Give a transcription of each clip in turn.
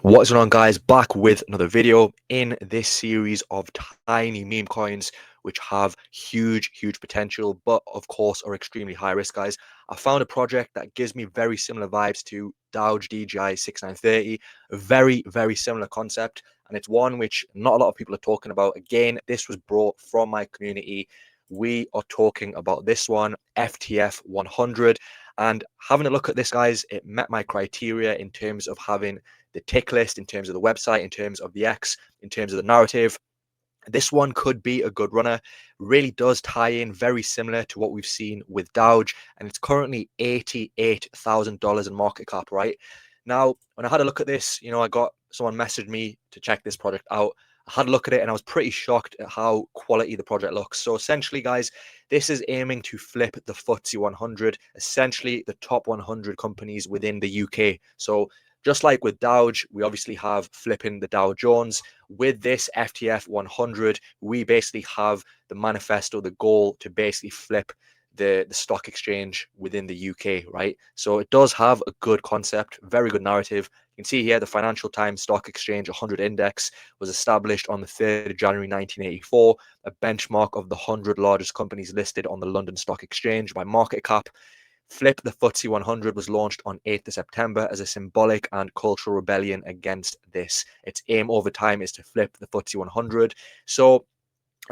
What's going on, guys? Back with another video in this series of tiny meme coins which have huge potential, but of course are extremely high risk, guys. I found a project that gives me very similar vibes to Dowge DJI 6930, a very similar concept, and it's one which not a lot of people are talking about. Again, this was brought from my community. We are talking about this one, FTF100. And having a look at this, guys, it met my criteria in terms of having the tick list, in terms of the website, in terms of the X, in terms of the narrative. This one could be a good runner. Really does tie in very similar to what we've seen with Dowge, and it's currently $88,000 in market cap. Right now, when I had a look at this, I got someone messaged me to check this project out. I had a look at it and I was pretty shocked at how quality the project looks. So essentially, guys, this is aiming to flip the FTSE 100, essentially the top 100 companies within the UK. So just like with Dowge, we obviously have flipping the Dow Jones. With this FTF 100, we basically have the manifesto, the goal to basically flip the stock exchange within the UK, right? So it does have a good concept, very good narrative. You can see here the Financial Times Stock Exchange 100 Index was established on the 3rd of January 1984, a benchmark of the 100 largest companies listed on the London Stock Exchange by market cap. Flip the FTSE 100 was launched on 8th of September as a symbolic and cultural rebellion against this. Its aim over time is to flip the FTSE 100. So,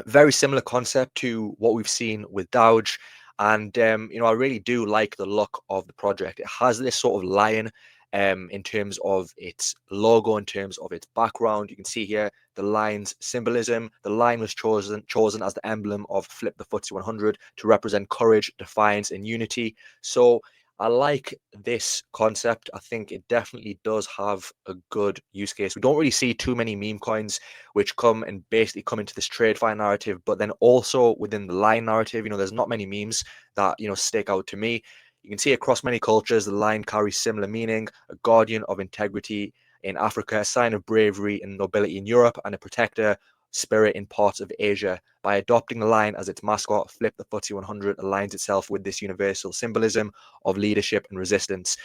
very similar concept to what we've seen with Dowge. And, I really do like the look of the project. It has this sort of lion in terms of its logo, in terms of its background. You can see here the lion's symbolism. The lion was chosen as the emblem of Flip the FTSE 100 to represent courage, defiance, and unity. So I like this concept. I think it definitely does have a good use case. We don't really see too many meme coins which come and basically come into this trade fire narrative, but then also within the line narrative, there's not many memes that, stick out to me. You can see across many cultures, the lion carries similar meaning: a guardian of integrity in Africa, a sign of bravery and nobility in Europe, and a protector spirit in parts of Asia. By adopting the lion as its mascot, Flip the FTSE 100 aligns itself with this universal symbolism of leadership and resistance.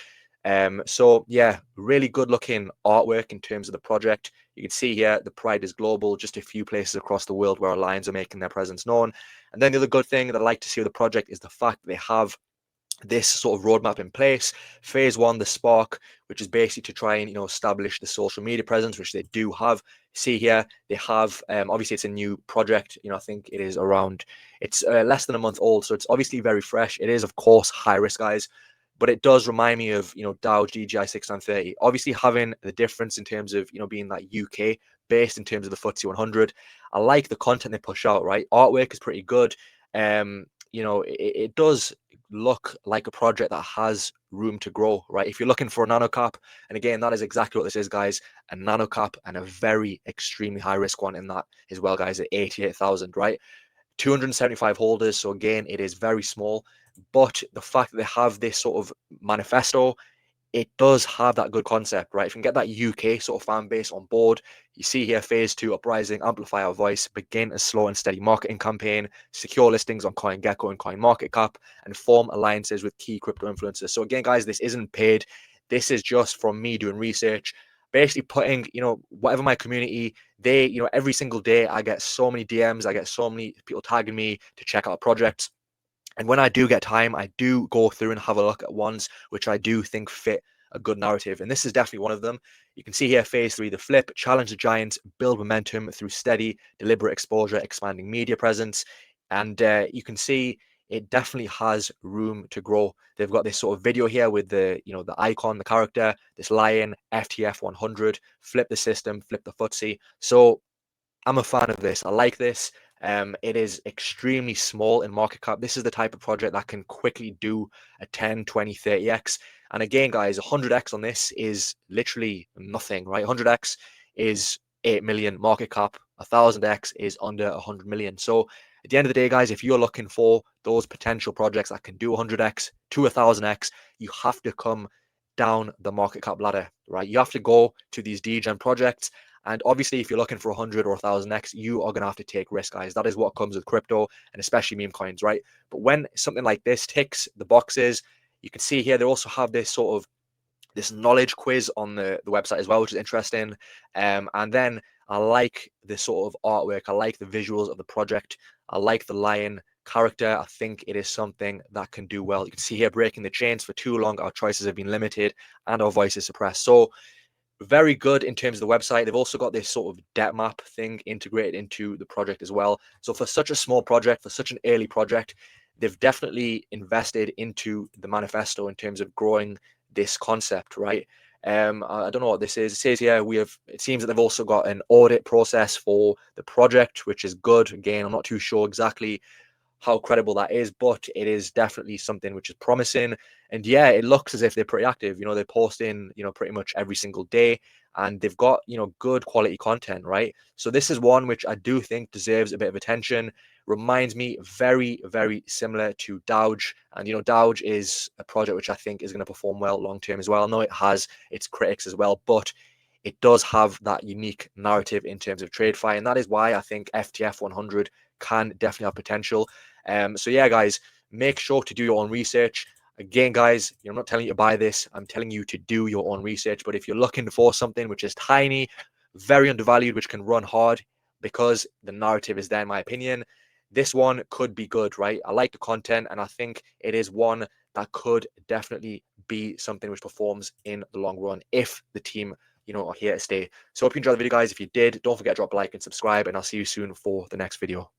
So yeah, really good looking artwork in terms of the project. You can see here the pride is global, just a few places across the world where our lions are making their presence known. And then the other good thing that I like to see with the project is the fact that they have this sort of roadmap in place. Phase one, the spark, which is basically to try and establish the social media presence, which they do have. See here, they have obviously it's a new project. I think it is around, it's less than a month old, so it's obviously very fresh. It is of course high risk, guys, but it does remind me of Dowge DJI 6930. Obviously having the difference in terms of being that UK based in terms of the FTSE 100. I like the content they push out. Right, artwork is pretty good. It does look like a project that has room to grow, right? If you're looking for a nano cap, and again, that is exactly what this is, guys, a nano cap, and a very extremely high risk one in that as well, guys, at 88,000, right? 275 holders. So again, it is very small, but the fact that they have this sort of manifesto, it does have that good concept, right? If you can get that UK sort of fan base on board, you see here phase two, uprising, amplify our voice, begin a slow and steady marketing campaign, secure listings on CoinGecko and CoinMarketCap, and form alliances with key crypto influencers. So again, guys, this isn't paid. This is just from me doing research, basically putting, whatever my community, they, every single day I get so many DMs, I get so many people tagging me to check out projects. And when I do get time, I do go through and have a look at ones which I do think fit a good narrative. And this is definitely one of them. You can see here phase three, the flip, challenge the giants, build momentum through steady, deliberate exposure, expanding media presence. And you can see it definitely has room to grow. They've got this sort of video here with the icon, the character, this lion, FTF 100, flip the system, flip the FTSE. So I'm a fan of this. I like this. It is extremely small in market cap. This is the type of project that can quickly do a 10, 20, 30x. And again, guys, 100x on this is literally nothing, right? 100x is 8 million market cap. 1000x is under 100 million. So at the end of the day, guys, if you're looking for those potential projects that can do 100x to 1000x, you have to come down the market cap ladder, right? You have to go to these degen projects. And obviously, if you're looking for 100 or 1000x, you are going to have to take risk, guys. That is what comes with crypto and especially meme coins, right? But when something like this ticks the boxes, you can see here they also have this sort of this knowledge quiz on the website as well, which is interesting. And then I like the sort of artwork. I like the visuals of the project. I like the lion character. I think it is something that can do well. You can see here, breaking the chains. For too long, our choices have been limited and our voices suppressed. So very good in terms of the website. They've also got this sort of debt map thing integrated into the project as well. So for such a small project, for such an early project, they've definitely invested into the manifesto in terms of growing this concept, right? I don't know what this is. It says here it seems that they've also got an audit process for the project, which is good. Again, I'm not too sure exactly how credible that is, but it is definitely something which is promising. And yeah, it looks as if they're pretty active. They're posting, pretty much every single day, and they've got, good quality content, right? So this is one which I do think deserves a bit of attention. Reminds me very, very similar to Dowge. And, Dowge is a project which I think is going to perform well long term as well. I know it has its critics as well, but it does have that unique narrative in terms of TradeFi. And that is why I think FTF100 can definitely have potential. So yeah, guys, make sure to do your own research. Again, guys, I'm not telling you to buy this. I'm telling you to do your own research. But if you're looking for something which is tiny, very undervalued, which can run hard because the narrative is there, in my opinion, this one could be good, right? I like the content, and I think it is one that could definitely be something which performs in the long run if the team, are here to stay. So hope you enjoyed the video, guys. If you did, don't forget to drop a like and subscribe, and I'll see you soon for the next video.